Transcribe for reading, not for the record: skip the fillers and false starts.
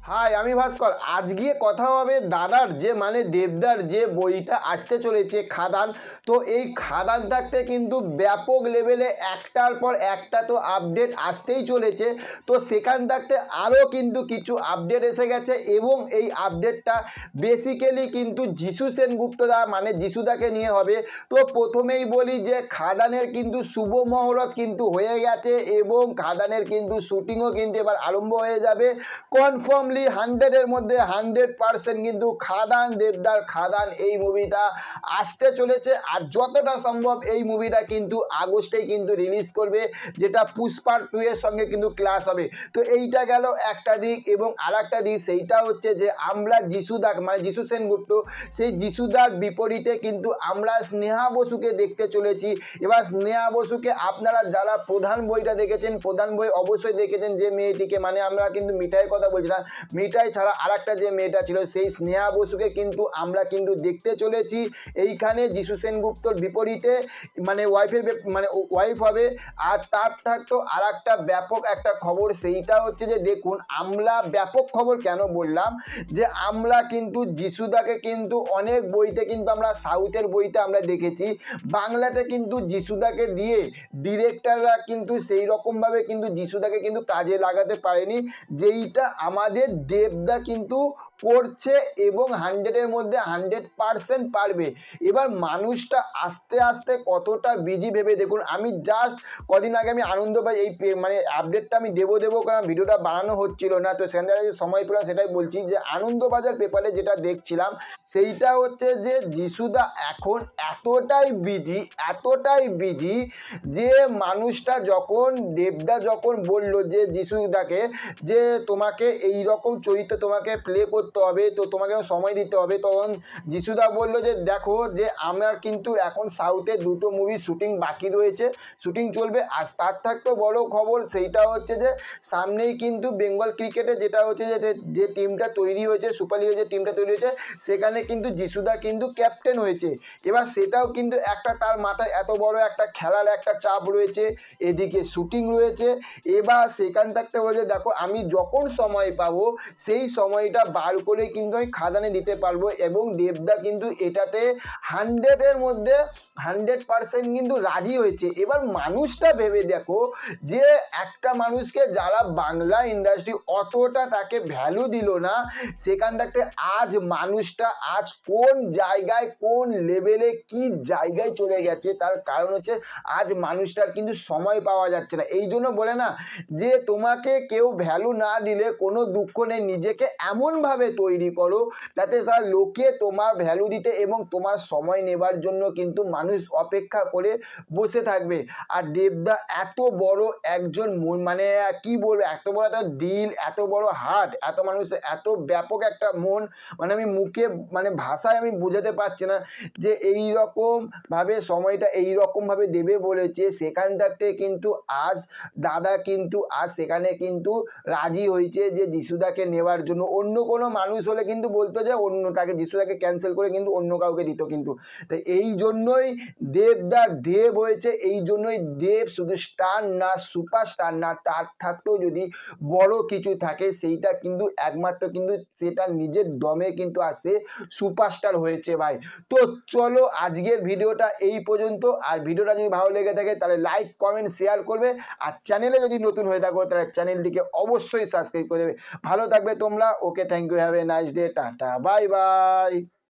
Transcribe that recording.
High, আমি ভাস্কর। আজকে কথা হবে দাদার যে মানে দেবদার যে বইটা আসতে চলেছে খাদান। তো এই খাদান থাকতে কিন্তু ব্যাপক লেভেলে একটার পর একটা তো আপডেট আসতেই চলেছে। তো সেখান থাকতে আরও কিন্তু কিছু আপডেট এসে গেছে এবং এই আপডেটটা বেসিক্যালি কিন্তু যিশু সেনগুপ্তদা মানে যিশুদাকে নিয়ে হবে। তো প্রথমেই বলি যে খাদানের কিন্তু শুভ মহরত কিন্তু হয়ে গেছে এবং খাদানের কিন্তু শুটিংও কিন্তু এবার আরম্ভ হয়ে যাবে। কনফার্মলি 100-এর মধ্যে 100% কিন্তু খাদান দেবদার খাদান এই মুভিটা আসতে চলেছে। আর যতটা সম্ভব এই মুভিটা কিন্তু আগস্টেই কিন্তু রিলিজ করবে, যেটা পুষ্পার 2 এর সঙ্গে কিন্তু ক্লাস হবে। তো এইটা গেল একটা দিক। এবং আর একটা দিক সেইটা হচ্ছে যে আমরা যিশুদা মানে যিশু সেনগুপ্ত সেই যিশুদার বিপরীতে কিন্তু আমরা স্নেহা বসুকে দেখতে চলেছি। এবার স্নেহা বসুকে আপনারা যারা প্রধান বইটা দেখেছেন, প্রধান বই অবশ্যই দেখেছেন যে মেয়েটিকে মানে আমরা কিন্তু মিঠাইয়ের কথা বলছিলাম, মিঠাই ছাড়া আর একটা যে মেয়েটা ছিল সেই স্নেহা বসুকে কিন্তু আমরা কিন্তু দেখতে চলেছি এইখানে যিশু সেনগুপ্তর বিপরীতে, মানে ওয়াইফ হবে। আর তার থাকতো আর একটা ব্যাপক একটা খবর, সেইটা হচ্ছে যে দেখুন আমরা ব্যাপক খবর কেন বললাম, যে আমরা কিন্তু যিশুদাকে কিন্তু অনেক বইতে কিন্তু আমরা সাউথের বইতে আমরা দেখেছি, বাংলাতে কিন্তু যিশুদাকে দিয়ে ডিরেক্টররা কিন্তু সেই রকমভাবে কিন্তু যিশুদাকে কিন্তু কাজে লাগাতে পারেনি, যেইটা আমাদের দেবদা কিন্তু করছে এবং 100-এর মধ্যে 100% পারবে। এবার মানুষটা আস্তে আস্তে কতটা বিজি ভেবে দেখুন। আমি জাস্ট কদিন আগে আমি আনন্দবাজার এই মানে আপডেটটা আমি দেবো কারণ ভিডিওটা বানানো হচ্ছিল না, তো সেখানে যে সময় পেলাম সেটাই বলছি, যে আনন্দবাজার পেপারে যেটা দেখছিলাম সেইটা হচ্ছে যে যিশুদা এখন এতটাই বিজি যে মানুষটা যখন দেবদা যখন বলল যে যিশুদাকে যে তোমাকে এই রকম চরিত্র তোমাকে প্লে করতে হবে, তো তোমাকে সময় দিতে হবে, তখন যিশুদা বলল যে দেখো যে আমার কিন্তু এখন সাউথে 2টো মুভি শুটিং বাকি রয়েছে, শুটিং চলবে। আর তার থাকতে বড় খবর সেইটা হচ্ছে যে সামনেই কিন্তু বেঙ্গল ক্রিকেটে যেটা হচ্ছে যে টিমটা তৈরি হয়েছে, সুপার লিগের যে টিমটা তৈরি হয়েছে সেখানে কিন্তু যিশুদা কিন্তু ক্যাপ্টেন হয়েছে। এবার সেটাও কিন্তু একটা তার মাথায় এত বড় একটা খেলার একটা চাপ রয়েছে, এদিকে শুটিং রয়েছে। এবার সেখান থাকতে বলে দেখো আমি যখন সময় পাবো সেই সময়টা বার করে কিন্তু আমি খাদানে দিতে পারবো, এবং দেবদা কিন্তু এটাতে 100-এর মধ্যে 100% কিন্তু রাজি হয়েছে। এবার মানুষটা ভেবে দেখো যে একটা মানুষকে যারা বাংলা ইন্ডাস্ট্রি অতটা তাকে ভ্যালু দিল না, সেখান থাকতে আজ মানুষটা আজ কোন জায়গায় কোন লেভেলে কি জায়গায় চলে গেছে, তার কারণ হচ্ছে আজ মানুষটার কিন্তু সময় পাওয়া যাচ্ছে না। এই জন্য বলে না যে তোমাকে কেউ ভ্যালু না দিলে কোনো দুঃখ নেই, নিজেকে এমনভাবে তৈরি করো যাতে স্যার লোকে তোমার ভ্যালু দিতে এবং তোমার সময় নেবার জন্য কিন্তু মানুষ অপেক্ষা করে বসে থাকবে। আর দেবদা এত বড় একজন মানে কি বলবো, এত বড় একটা দিল, এত বড় হার্ট, এত মানুষ, এত ব্যাপক একটা মন, মানে আমি মুখে মানে ভাষায় আমি বোঝাতে পারছি না যে এই রকম ভাবে সময়টা এই রকম ভাবে দেবে বলেছে। সেখান থাকতে কিন্তু আজ দাদা কিন্তু আজ সেখানে কিন্তু রাজি হয়েছে যে যিশুদাকে নেওয়ার জন্য। অন্য কোনো মানুষ হলে কিন্তু বলতো যে অন্য তাকে যিশুদাকে ক্যান্সেল করে কিন্তু অন্য কাউকে দিত, কিন্তু তো এই জন্যই দেবদা দেব হয়েছে, এই জন্যই দেব শুধু স্টার না সুপারস্টার না, তার থাকতেও যদি বড় কিছু থাকে সেইটা কিন্তু একমাত্র কিন্তু সেটা নিজের দমে কিন্তু আসে সুপারস্টার হয়েছে ভাই। তো চলো আজকের ভিডিওটা এই পর্যন্ত। আর ভিডিওটা যদি ভালো লেগে থাকে তাহলে লাইক কমেন্ট শেয়ার করবে, আর চ্যানেলে যদি নতুন হয়ে থাকো তাহলে চ্যানেলটিকে অবশ্যই সাবস্ক্রাইব করে দেবে। ভালো থাকবে তোমরা। Okay, thank you, have a nice day, tata, bye by.